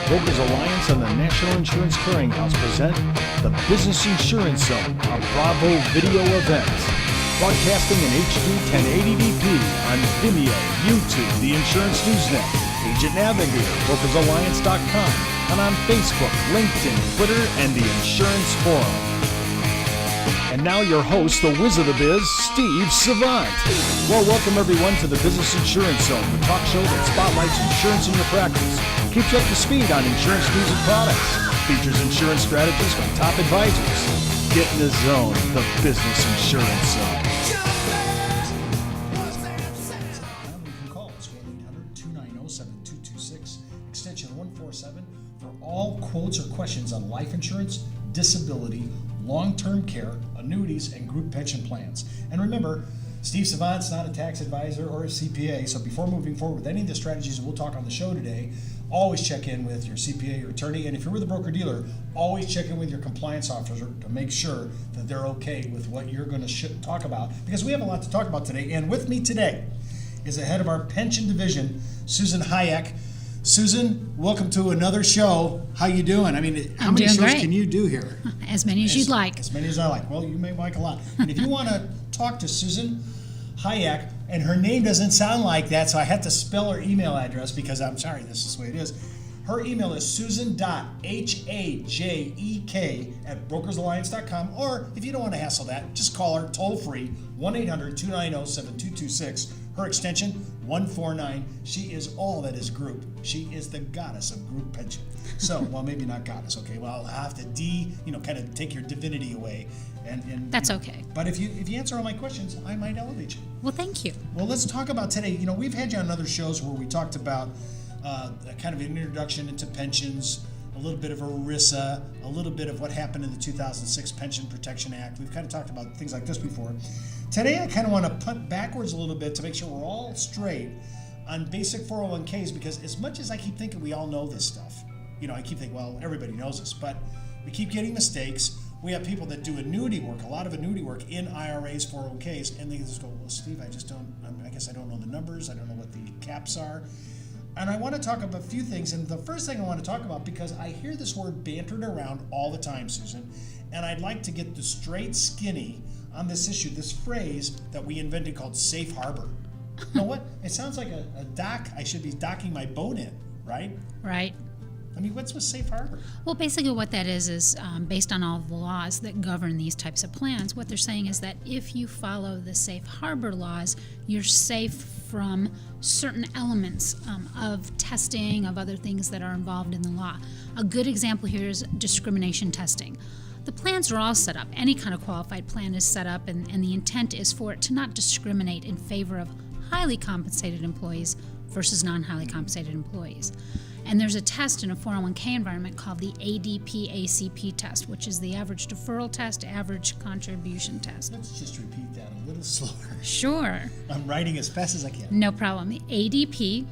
Brokers Alliance and the National Insurance Clearinghouse present the Business Insurance Zone, a Bravo video event. Broadcasting in HD 1080p on Vimeo, YouTube, the Insurance Newsnet, Agent Navigator, BrokersAlliance.com, and on Facebook, LinkedIn, Twitter, and the Insurance Forum. And now your host, the whiz of the biz, Steve Savant. Well, welcome everyone to the Business Insurance Zone, the talk show that spotlights insurance in your practice, keeps you up to speed on insurance news and products, features insurance strategies from top advisors. Get in the zone, the Business Insurance Zone. You can call us 1-800-290-7226, extension 147, for all quotes or questions on life insurance, disability, long-term care, annuities, and group pension plans. And remember, Steve Savant's not a tax advisor or a CPA, so before moving forward with any of the strategies we'll talk on the show today, always check in with your CPA or attorney, and if you're with a broker-dealer, always check in with your compliance officer to make sure that they're okay with what you're going to talk about, because we have a lot to talk about today. And with me today is the head of our pension division, Susan Hayek. Susan, welcome to another show. How you doing? I mean, how many shows can you do here? As many as you'd like. As many as I like. Well, you may like a lot. And if you want to talk to Susan Hayek, and her name doesn't sound like that, so I have to spell her email address because I'm sorry, this is the way it is. Her email is susan.hajek@brokersalliance.com, or if you don't want to hassle that, just call her toll free, 1-800-290-7226. Her extension, 149. She is all that is group. She is the goddess of group pension. So, well, maybe not goddess, okay? Well, I'll have to kind of take your divinity away. And That's okay. But if you answer all my questions, I might elevate you. Well, thank you. Well, let's talk about today. You know, we've had you on other shows where we talked about kind of an introduction into pensions, a little bit of ERISA, a little bit of what happened in the 2006 Pension Protection Act. We've kind of talked about things like this before. Today, I kind of want to punt backwards a little bit to make sure we're all straight on basic 401ks, because as much as I keep thinking we all know this stuff, I keep thinking, well, everybody knows this, but we keep getting mistakes. We have people that do annuity work, a lot of annuity work in IRAs, 401ks, and they just go, well, Steve, I guess I don't know the numbers. I don't know what the caps are. And I want to talk about a few things. And the first thing I want to talk about, because I hear this word bantered around all the time, Susan, and I'd like to get the straight skinny on this issue, this phrase that we invented called safe harbor. You know what? It sounds like a dock I should be docking my boat in, right? Right. I mean, what's with safe harbor? Well, basically what that is based on all of the laws that govern these types of plans, what they're saying is that if you follow the safe harbor laws, you're safe from certain elements of testing, of other things that are involved in the law. A good example here is discrimination testing. The plans are all set up. Any kind of qualified plan is set up, and the intent is for it to not discriminate in favor of highly compensated employees versus non-highly compensated employees. And there's a test in a 401k environment called the ADP-ACP test, which is the average deferral test, average contribution test. Let's just repeat that a little slower. Sure. I'm writing as fast as I can. No problem. ADP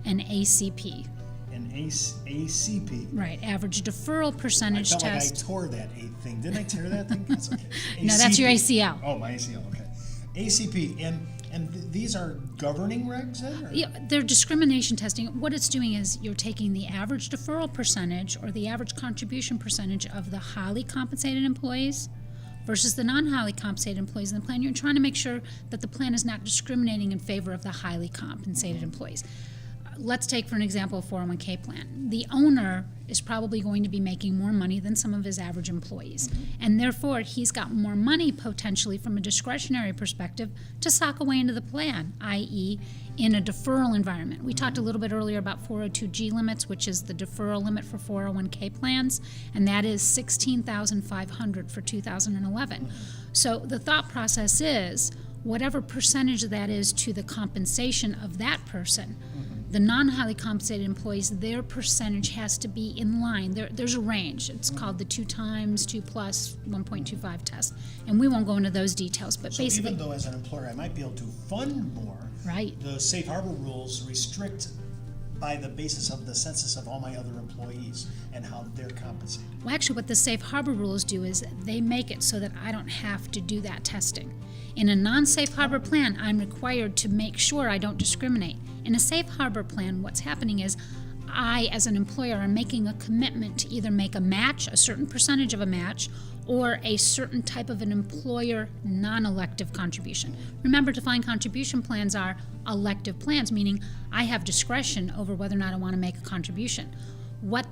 and ACP. And ACP. Right, average deferral percentage test. I felt test. like I tore that A thing. Didn't I tear that thing? That's okay. No, that's your ACL. Oh, my ACL, okay. ACP, and these are governing regs then? Yeah, they're discrimination testing. What it's doing is you're taking the average deferral percentage or the average contribution percentage of the highly compensated employees versus the non-highly compensated employees in the plan. You're trying to make sure that the plan is not discriminating in favor of the highly compensated employees. Let's take, for an example, a 401k plan. The owner is probably going to be making more money than some of his average employees. And therefore, he's got more money potentially from a discretionary perspective to sock away into the plan, i.e. in a deferral environment. We talked a little bit earlier about 402G limits, which is the deferral limit for 401k plans, and that is $16,500 for 2011. So the thought process is, whatever percentage of that is to the compensation of that person, the non-highly compensated employees, their percentage has to be in line. There's a range. It's called the 2 times 2 plus 1.25 test. And we won't go into those details, but so basically... even though as an employer I might be able to fund more, right, the safe harbor rules restrict by the basis of the census of all my other employees and how they're compensated. Well, actually, what the safe harbor rules do is they make it so that I don't have to do that testing. In a non-safe harbor plan, I'm required to make sure I don't discriminate. In a safe harbor plan, what's happening is I, as an employer, am making a commitment to either make a match, a certain percentage of a match, or a certain type of an employer non-elective contribution. Remember, defined contribution plans are elective plans, meaning I have discretion over whether or not I want to make a contribution. What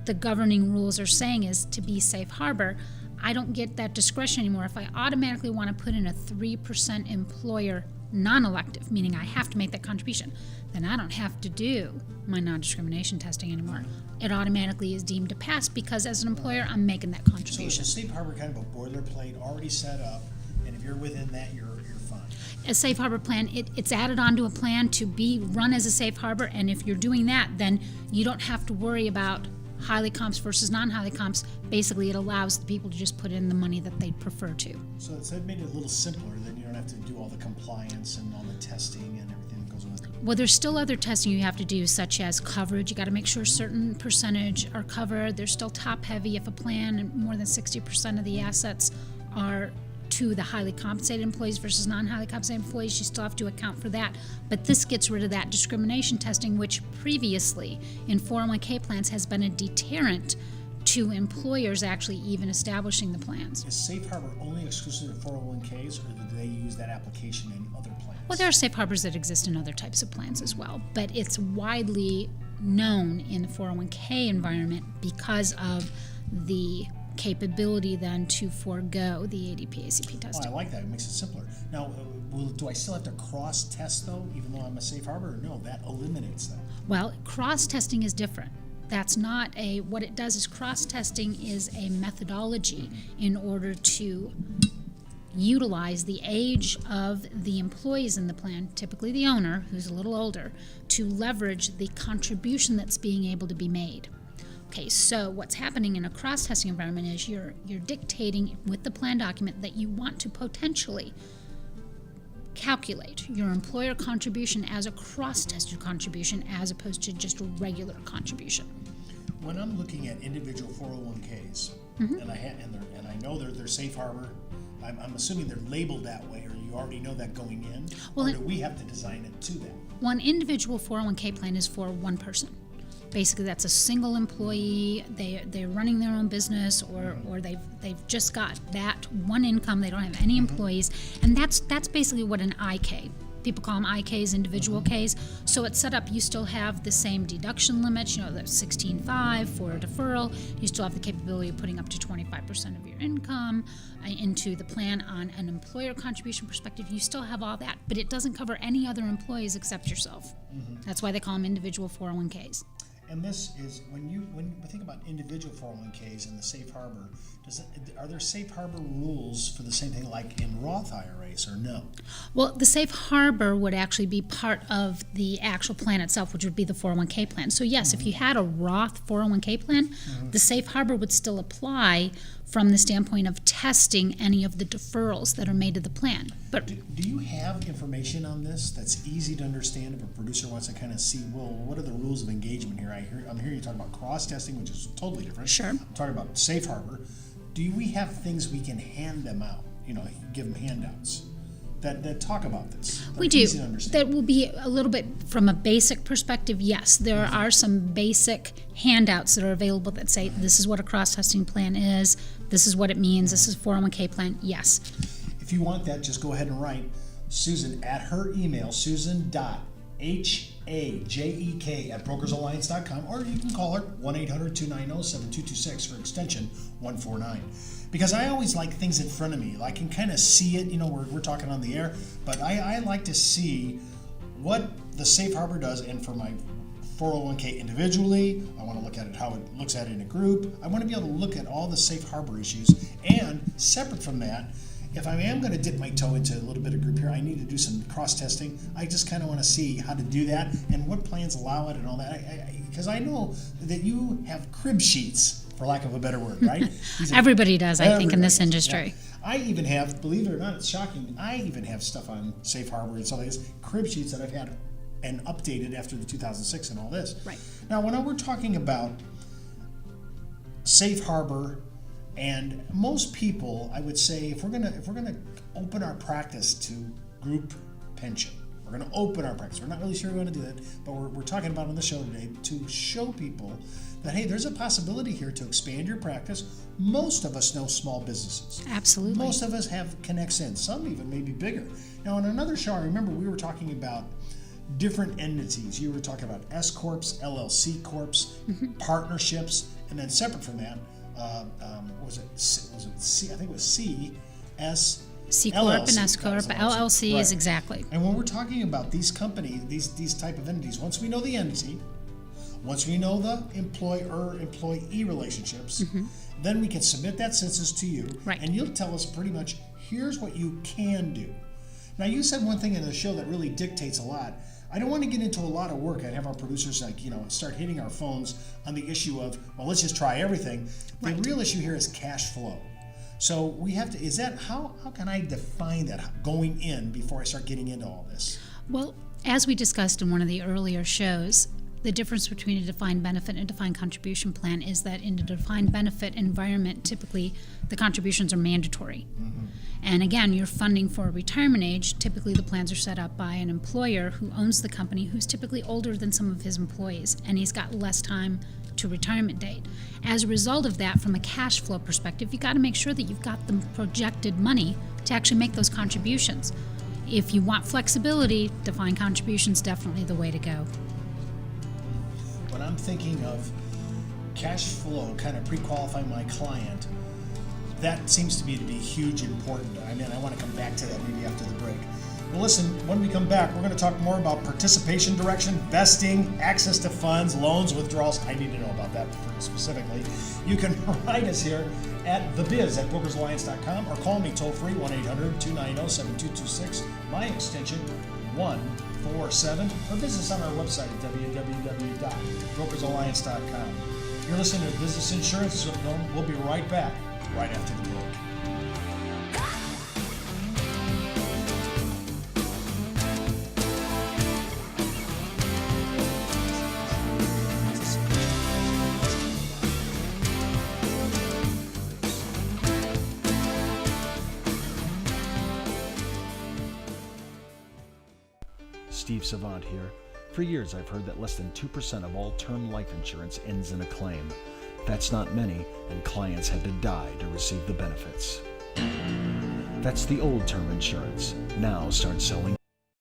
the governing rules are saying is, to be safe harbor, I don't get that discretion anymore. If I automatically want to put in a 3% employer non-elective, meaning I have to make that contribution, then I don't have to do my non-discrimination testing anymore. It automatically is deemed to pass because as an employer, I'm making that So contribution. is a safe harbor kind of a boilerplate already set up, and if you're within that, you're fine? A safe harbor plan, it's added onto a plan to be run as a safe harbor, and if you're doing that, then you don't have to worry about highly comps versus non-highly comps. Basically, it allows the people to just put in the money that they'd prefer to. So it's made it a little simpler, then you don't have to do all the compliance and all the testing and everything that goes with it. Well, there's still other testing you have to do, such as coverage. You got to make sure a certain percentage are covered. They're still top heavy. If a plan and more than 60% of the assets are to the highly compensated employees versus non-highly compensated employees, you still have to account for that. But this gets rid of that discrimination testing, which previously in 401k plans has been a deterrent to employers actually even establishing the plans. Is safe harbor only exclusive to 401ks, or do they use that application in other plans? Well, there are safe harbors that exist in other types of plans as well, but it's widely known in the 401k environment because of the capability then to forego the ADP ACP Oh, testing. I like that. It makes it simpler. Now, do I still have to cross-test, though, even though I'm a safe harbor? Or no, that eliminates that. Well, cross-testing is different. That's not what it does is cross-testing is a methodology in order to utilize the age of the employees in the plan, typically the owner, who's a little older, to leverage the contribution that's being able to be made. Okay, so what's happening in a cross-testing environment is you're dictating with the plan document that you want to potentially calculate your employer contribution as a cross-tested contribution as opposed to just a regular contribution. When I'm looking at individual 401ks, and I know they're safe harbor, I'm assuming they're labeled that way, or you already know that going in, Well, or do we have to design it to that? One individual 401k plan is for one person. Basically, that's a single employee. They're running their own business, or they've just got that one income. They don't have any employees, and that's basically what an IK. People call them IKs, individual Ks. So it's set up. You still have the same deduction limits. You know, the 16.5 for a deferral. You still have the capability of putting up to 25% of your income into the plan on an employer contribution perspective. You still have all that, but it doesn't cover any other employees except yourself. That's why they call them individual 401ks. And this is when we think about individual 401ks and the safe harbor. Are there safe harbor rules for the same thing like in Roth IRAs, or no? Well, the safe harbor would actually be part of the actual plan itself, which would be the 401k plan. So yes, if you had a Roth 401k plan, the safe harbor would still apply from the standpoint of testing any of the deferrals that are made to the plan. But Do you have information on this that's easy to understand if a producer wants to kind of see, well, what are the rules of engagement here? I'm hearing you talk about cross-testing, which is totally different. Sure. I'm talking about safe harbor. Do we have things we can hand them out? You know, give them handouts that talk about this. we do. That will be a little bit from a basic perspective, yes. There are some basic handouts that are available that say this is what a cross-testing plan is, this is what it means, this is a 401k plan, yes. If you want that, just go ahead and write Susan at her email, susan.hajek@brokersalliance.com, or you can call her 1-800-290-7226 for extension 149. Because I always like things in front of me. I can kind of see it, you know, we're talking on the air, but I like to see what the safe harbor does. And for my 401k individually, I want to look at it how it looks at it in a group. I want to be able to look at all the safe harbor issues. And separate from that, if I am going to dip my toe into a little bit of group here, I need to do some cross-testing. I just kind of want to see how to do that and what plans allow it and all that. Because I know that you have crib sheets, for lack of a better word, right? Everybody does, I think, in this industry. Yeah. I even have, believe it or not, it's shocking, I even have stuff on safe harbor and stuff like this, crib sheets that I've had and updated after the 2006 and all this. Right. Now, when we're talking about safe harbor, and most people, I would say, if we're gonna open our practice to group pension or We're going to open our practice. We're not really sure we want to do that, but we're talking about on the show today to show people that, hey, there's a possibility here to expand your practice. Most of us know small businesses. Absolutely. Most of us have connects in. Some even maybe bigger. Now, in another show, I remember we were talking about different entities. You were talking about S corps, LLC corps, partnerships, and then separate from that, was it C? I think it was C, S. C corp and S corp, LLC is exactly. And when we're talking about these companies, these type of entities, once we know the entity, once we know the employer-employee relationships, then we can submit that census to you, and you'll tell us pretty much, here's what you can do. Now, you said one thing in the show that really dictates a lot. I don't want to get into a lot of work. I'd have our producers start hitting our phones on the issue of, well, let's just try everything. The real issue here is cash flow. So we have to, how can I define that going in before I start getting into all this? Well, as we discussed in one of the earlier shows, the difference between a defined benefit and a defined contribution plan is that in a defined benefit environment, typically the contributions are mandatory. And again, you're funding for a retirement age. Typically the plans are set up by an employer who owns the company, who's typically older than some of his employees, and he's got less time to retirement date. As a result of that, from a cash flow perspective, you got to make sure that you've got the projected money to actually make those contributions. If you want flexibility, defined contributions definitely the way to go. When I'm thinking of cash flow, kind of pre-qualifying my client, that seems to me to be huge and important. I mean, I want to come back to that maybe after the break. Well, listen, when we come back, we're going to talk more about participation direction, vesting, access to funds, loans, withdrawals. I need to know about that specifically. You can write us here at thebiz@brokersalliance.com or call me toll-free 1-800-290-7226, my extension 147, or visit us on our website at www.brokersalliance.com. You're listening to Business Insurance Zone. We'll be right back right after the break. Steve Savant here. For years, I've heard that less than 2% of all term life insurance ends in a claim. That's not many, and clients had to die to receive the benefits. That's the old term insurance. Now start selling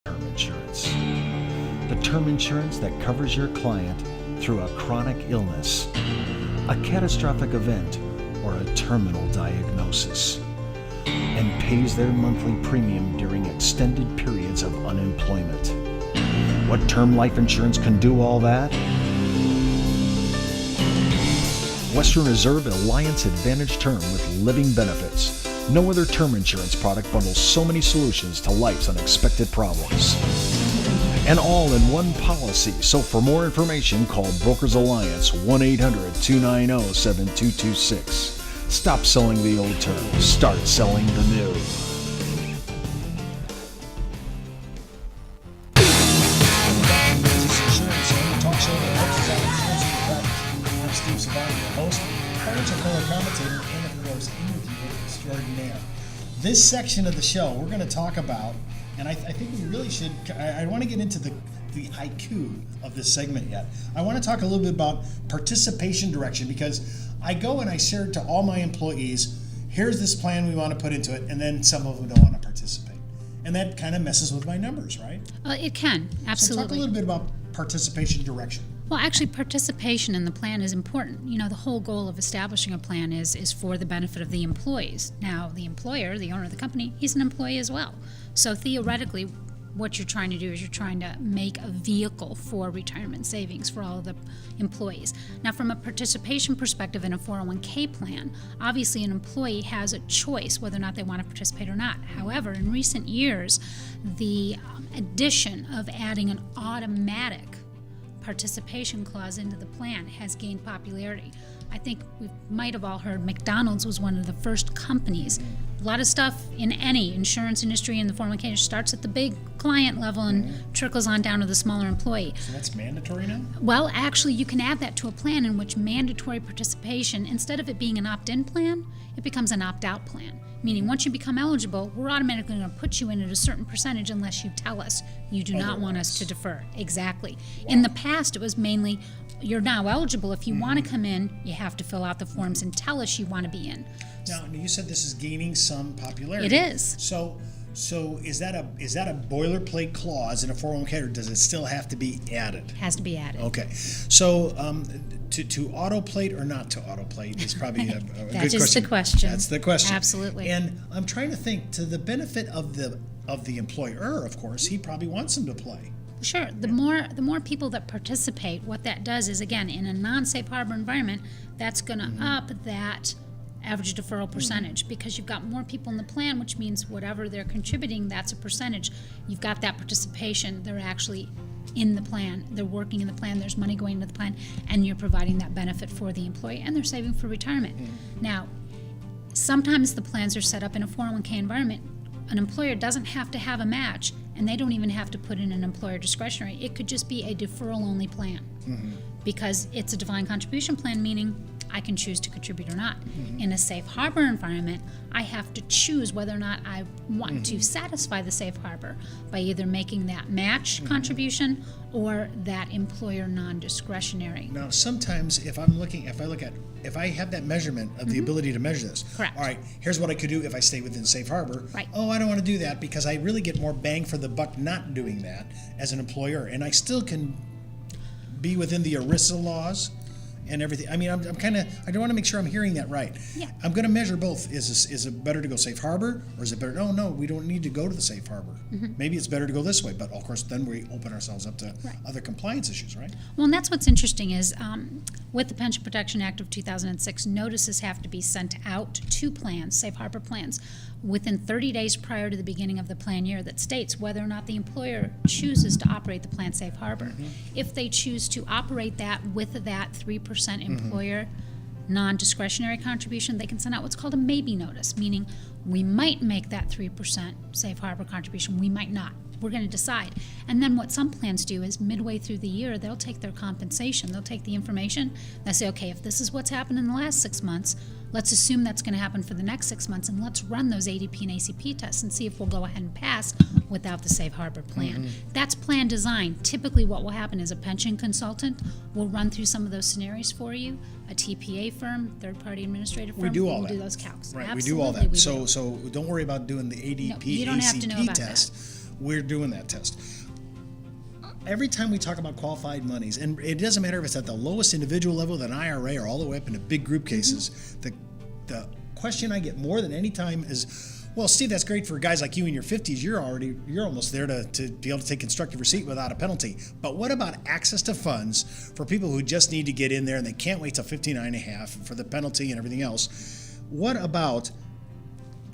term insurance. The term insurance that covers your client through a chronic illness, a catastrophic event, or a terminal diagnosis, and pays their monthly premium during extended periods of unemployment. What term life insurance can do all that? Western Reserve Alliance Advantage Term with living benefits. No other term insurance product bundles so many solutions to life's unexpected problems. And all in one policy. So for more information, call Brokers Alliance 1-800-290-7226. Stop selling the old term. Start selling the new. Steve Savant, your host, financial color commentator, and of course, interviewer extraordinaire. This section of the show, we're going to talk about, and I think we really should, I want to get into the haiku of this segment yet. I want to talk a little bit about participation direction, because I go and I share it to all my employees, here's this plan we want to put into it, and then some of them don't want to participate. And that kind of messes with my numbers, right? It can, absolutely. So talk a little bit about participation direction. Well, actually, participation in the plan is important. You know, the whole goal of establishing a plan is for the benefit of the employees. Now, the employer, the owner of the company, he's an employee as well. So theoretically, what you're trying to do is you're trying to make a vehicle for retirement savings for all of the employees. Now, from a participation perspective in a 401k plan, obviously an employee has a choice whether or not they want to participate or not. However, in recent years, the addition of adding an automatic participation clause into the plan has gained popularity. I think we might have all heard McDonald's was one of the first companies. A lot of stuff in any insurance industry in the 401k starts at the big client level and trickles on down to the smaller employee. So that's mandatory now? Well, actually, you can add that to a plan in which mandatory participation, instead of it being an opt-in plan, it becomes an opt-out plan. Meaning, once you become eligible, we're automatically going to put you in at a certain percentage unless you tell us you do not want us to defer. Exactly. In the past, it was mainly, you're now eligible. If you want to come in, you have to fill out the forms and tell us you want to be in. Now, you said this is gaining some popularity. It is. So is that a boilerplate clause in a 401k, or does it still have to be added? It has to be added. Okay. So to autoplate or not to autoplate is probably a good question. That is the question. That's the question. Absolutely. And I'm trying to think, to the benefit of the employer, of course, he probably wants them to play. Sure. The more people that participate, what that does is, again, in a non-safe harbor environment, that's going to up that average deferral percentage because you've got more people in the plan, which means whatever they're contributing, that's a percentage. You've got that participation. They're actually in the plan. They're working in the plan. There's money going into the plan, and you're providing that benefit for the employee, and they're saving for retirement. Now, sometimes the plans are set up in a 401k environment. An employer doesn't have to have a match, and they don't even have to put in an employer discretionary. It could just be a deferral-only plan because it's a defined contribution plan, meaning I can choose to contribute or not. In a safe harbor environment, I have to choose whether or not I want to satisfy the safe harbor by either making that match contribution or that employer non-discretionary. Now, sometimes if I have that measurement of the ability to measure this. Correct. All right, here's what I could do if I stay within safe harbor. Right. Oh, I don't want to do that because I really get more bang for the buck not doing that as an employer, and I still can be within the ERISA laws and everything. I mean, I don't want to make sure I'm hearing that right. Yeah. I'm going to measure both. Is it better to go safe harbor, or is it better? No, we don't need to go to the safe harbor. Maybe it's better to go this way, but of course, then we open ourselves up to other compliance issues, right? Well, and that's what's interesting is with the Pension Protection Act of 2006, notices have to be sent out to plans, safe harbor plans, within 30 days prior to the beginning of the plan year that states whether or not the employer chooses to operate the plan safe harbor. If they choose to operate that with that 3% employer non-discretionary contribution, they can send out what's called a maybe notice, meaning we might make that 3% safe harbor contribution, we might not. We're going to decide. And then what some plans do is midway through the year, they'll take their compensation, they'll take the information, they'll say, okay, if this is what's happened in the last 6 months, let's assume that's going to happen for the next 6 months, and let's run those ADP and ACP tests and see if we'll go ahead and pass without the safe harbor plan. That's plan design. Typically what will happen is a pension consultant will run through some of those scenarios for you. A TPA firm, third-party administrative firm, We do all will that. do those calcs. Right, Absolutely, we do all that. we So do. don't worry about doing the ADP, No, you don't have to know ACP about test. We're doing that test. Every time we talk about qualified monies, and it doesn't matter if it's at the lowest individual level, than IRA, or all the way up into big group cases, the question I get more than any time is, well, Steve, that's great for guys like you in your 50s. You're almost there to be able to take constructive receipt without a penalty. But what about access to funds for people who just need to get in there and they can't wait till 59 and a half for the penalty and everything else? What about,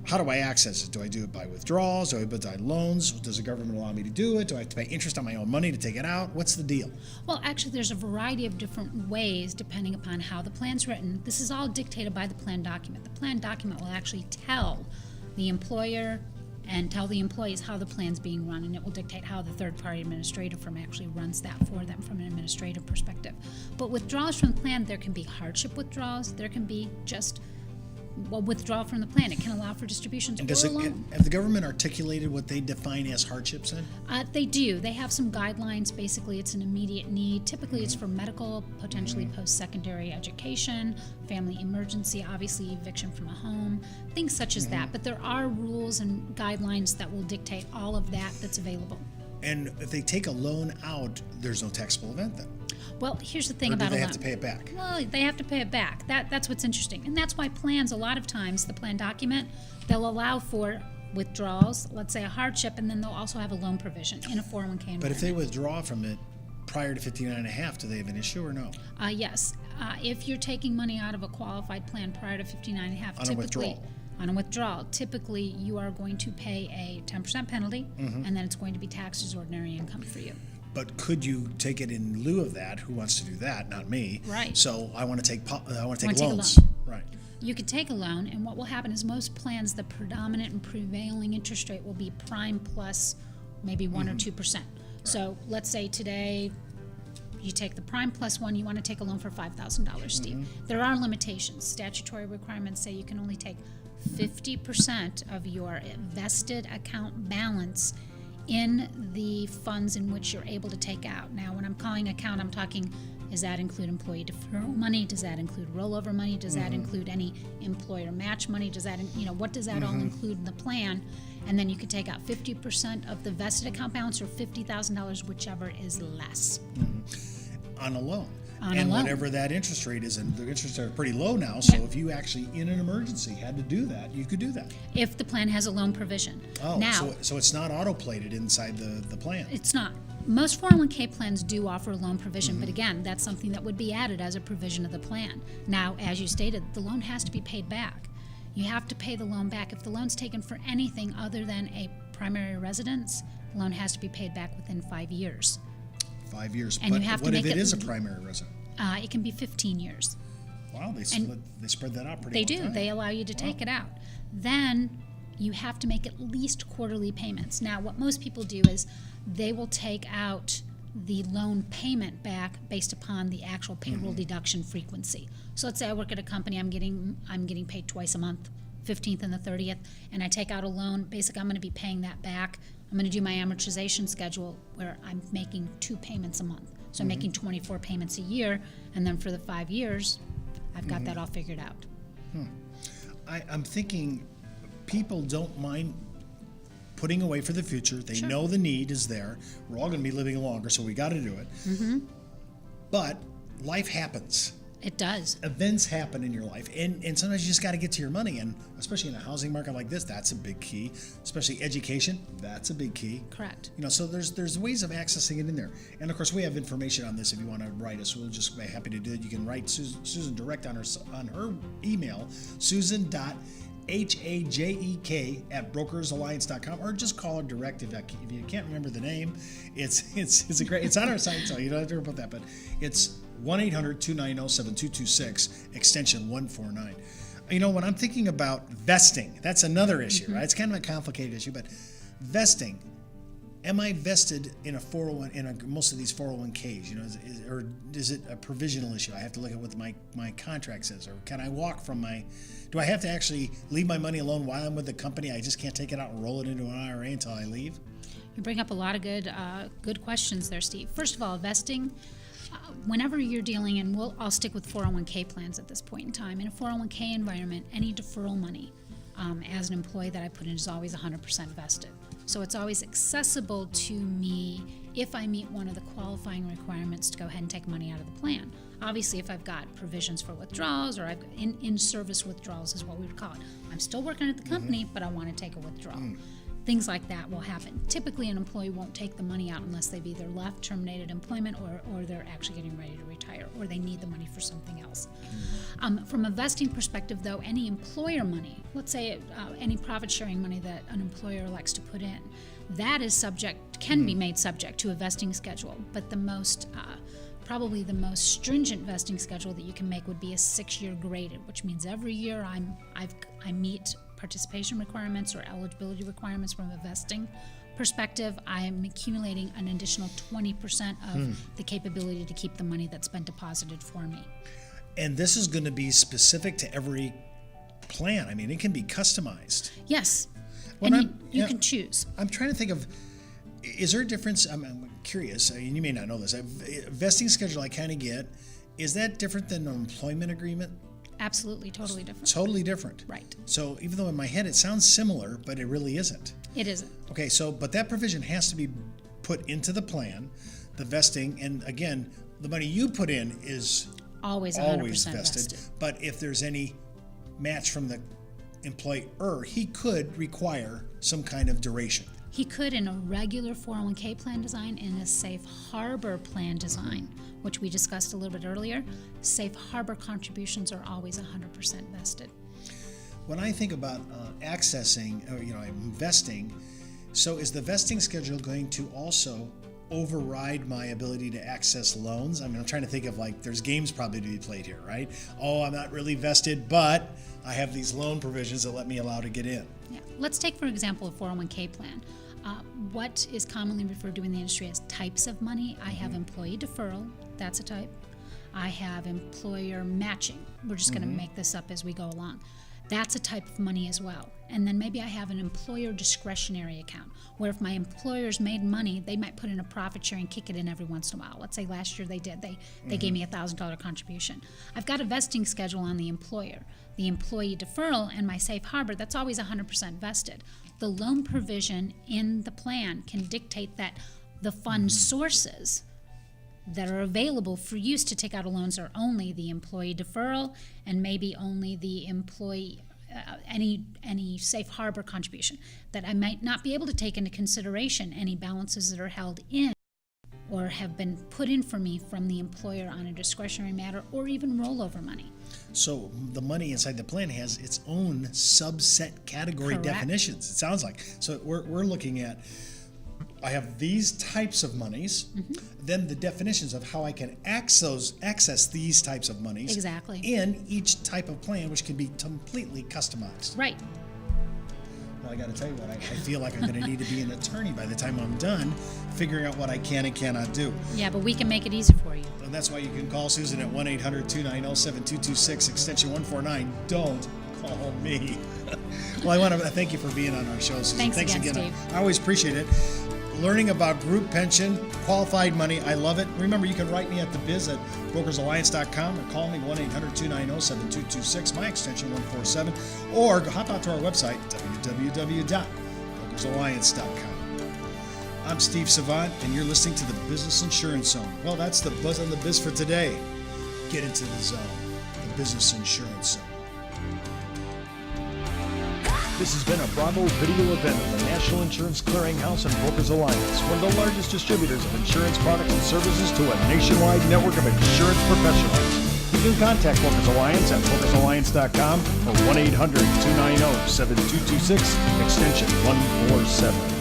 how do I access it? Do I do it by withdrawals? Do I do it by loans? Does the government allow me to do it? Do I have to pay interest on my own money to take it out? What's the deal? Well, actually, there's a variety of different ways depending upon how the plan's written. This is all dictated by the plan document. The plan document will actually tell the employer and tell the employees how the plan's being run, and it will dictate how the third-party administrative firm actually runs that for them from an administrative perspective. But withdrawals from the plan, there can be hardship withdrawals. There can be just withdrawal from the plan. It can allow for distributions And or a loan. have the government articulated what they define as hardships then? They do. They have some guidelines. Basically, it's an immediate need. Typically, it's for medical, potentially post-secondary education, family emergency, obviously eviction from a home, things such as that. But there are rules and guidelines that will dictate all of that that's available. And if they take a loan out, there's no taxable event then? Well, here's the thing Or about do a they loan. have to pay it back? Well, they have to pay it back. That's what's interesting. And that's why plans, a lot of times, the plan document, they'll allow for withdrawals, let's say a hardship, and then they'll also have a loan provision in a 401k environment. But if they withdraw from it prior to 59 and a half, do they have an issue or no? Yes. If you're taking money out of a qualified plan prior to 59 and a half, On a withdrawal. On a withdrawal, typically you are going to pay a 10% penalty, and then it's going to be taxed as ordinary income for you. But could you take it in lieu of that? Who wants to do that? Not me. Right. So I want to take take a loans. loan. Right. You could take a loan, and what will happen is most plans, the predominant and prevailing interest rate will be prime plus maybe 1 or 2%. So let's say today you take the prime plus 1, you want to take a loan for $5,000, Steve. There are limitations. Statutory requirements say you can only take 50% of your vested account balance in the funds in which you're able to take out. Now, when I'm calling account, I'm talking, does that include employee deferral money? Does that include rollover money? Does that include any employer match money? Does that, what does that all include in the plan? And then you could take out 50% of the vested account balance or $50,000, whichever is less. On a loan. On and a loan. whatever that interest rate is, and the interests are pretty low now, so if you actually, in an emergency, had to do that, you could do that. If the plan has a loan provision. Oh, Now, so it's not auto-plated inside the plan. it's not. Most 401k plans do offer a loan provision, but again, that's something that would be added as a provision of the plan. Now, as you stated, the loan has to be paid back. You have to pay the loan back. If the loan's taken for anything other than a primary residence, the loan has to be paid back within 5 years. 5 years. And But you have to what if make it it- is a primary resident? It can be 15 years. Wow, they spread that out pretty They long do. time. They allow you to take it out. Then you have to make at least quarterly payments. Now, what most people do is they will take out the loan payment back based upon the actual payroll deduction frequency. So let's say I work at a company, I'm getting paid twice a month, 15th and the 30th, and I take out a loan. Basically, I'm going to be paying that back. I'm going to do my amortization schedule where I'm making 2 payments a month. So I'm making 24 payments a year, and then for the 5 years, I've got that all figured out. I'm thinking people don't mind putting away for the future. They Sure. know the need is there. We're all going to be living longer, so we got to do it. But life happens. It does. Events happen in your life, and sometimes you just got to get to your money, and especially in a housing market like this, that's a big key. Especially education, that's a big key. Correct. So there's ways of accessing it in there, and of course we have information on this. If you want to write us, we'll just be happy to do it. You can write Susan direct on her email, susan.hajek@brokersalliance.com, or just call her direct if you can't remember the name. It's on our site, so you don't have to worry about that. But it's 1-800-290-7226, extension 149. When I'm thinking about vesting, that's another issue, right? It's kind of a complicated issue, but vesting. Am I vested in a 401 most of these 401ks? Or is it a provisional issue? I have to look at what my contract says, or can I walk from do I have to actually leave my money alone while I'm with the company? I just can't take it out and roll it into an IRA until I leave? You bring up a lot of good questions there, Steve. First of all, vesting. Whenever you're dealing, and I'll stick with 401k plans at this point in time. In a 401k environment, any deferral money as an employee that I put in is always 100% vested. So it's always accessible to me if I meet one of the qualifying requirements to go ahead and take money out of the plan. Obviously, if I've got provisions for withdrawals, or I've got in-service withdrawals is what we would call it. I'm still working at the company, but I want to take a withdrawal. Things like that will happen. Typically, an employee won't take the money out unless they've either left, terminated employment, or they're actually getting ready to retire, or they need the money for something else. From a vesting perspective, though, any employer money, let's say any profit-sharing money that an employer elects to put in, that is can be made subject to a vesting schedule. But probably the most stringent vesting schedule that you can make would be a 6-year graded, which means every year I meet participation requirements or eligibility requirements from a vesting perspective. I am accumulating an additional 20% of the capability to keep the money that's been deposited for me. And this is going to be specific to every plan. I mean, it can be customized. Yes, Well, and you can choose. I'm trying to think of, is there a difference? I'm curious, and you may not know this. A vesting schedule I kind of get. Is that different than an employment agreement? Absolutely, totally different. Totally different. Right. So even though in my head it sounds similar, but it really isn't. It isn't. Okay, but that provision has to be put into the plan, the vesting, and again, the money you put in is Always 100% vested. But if there's any match from the employer, he could require some kind of duration. He could in a regular 401k plan design, in a safe harbor plan design, which we discussed a little bit earlier. Safe harbor contributions are always 100% vested. When I think about accessing, or investing, so is the vesting schedule going to also override my ability to access loans? I mean, I'm trying to think of there's games probably to be played here, right? Oh, I'm not really vested, but I have these loan provisions that let me allow to get in. Yeah. Let's take, for example, a 401k plan. What is commonly referred to in the industry as types of money. I have employee deferral, that's a type. I have employer matching. We're just going to make this up as we go along. That's a type of money as well. And then maybe I have an employer discretionary account where if my employer's made money, they might put in a profit share and kick it in every once in a while. Let's say last year they did. They gave me a $1,000 contribution. I've got a vesting schedule on the employer. The employee deferral and my safe harbor, that's always 100% vested. The loan provision in the plan can dictate that the fund sources that are available for use to take out a loans are only the employee deferral and maybe only the employee any safe harbor contribution, that I might not be able to take into consideration any balances that are held in or have been put in for me from the employer on a discretionary matter or even rollover money. So the money inside the plan has its own subset category Correct. definitions, it sounds like. So we're looking at, I have these types of monies, then the definitions of how I can access these types of monies. Exactly. In each type of plan, which can be completely customized. Right. Well, I got to tell you what, I feel like I'm going to need to be an attorney by the time I'm done figuring out what I can and cannot do. Yeah, but we can make it easy for you. And that's why you can call Susan at 1-800-290-7226, extension 149. Don't call me. Well, I want to thank you for being on our show, Susan. Thanks again, Steve. I always appreciate it. Learning about group pension, qualified money, I love it. Remember, you can write me at thebiz@brokersalliance.com or call me 1-800-290-7226, my extension 147, or hop out to our website, www.brokersalliance.com. I'm Steve Savant, and you're listening to the Business Insurance Zone. Well, that's the buzz on the biz for today. Get into the zone, the Business Insurance Zone. This has been a Bravo video event of the National Insurance Clearinghouse and Brokers Alliance, one of the largest distributors of insurance products and services to a nationwide network of insurance professionals. You can contact Brokers Alliance at brokersalliance.com or 1-800-290-7226, extension 147.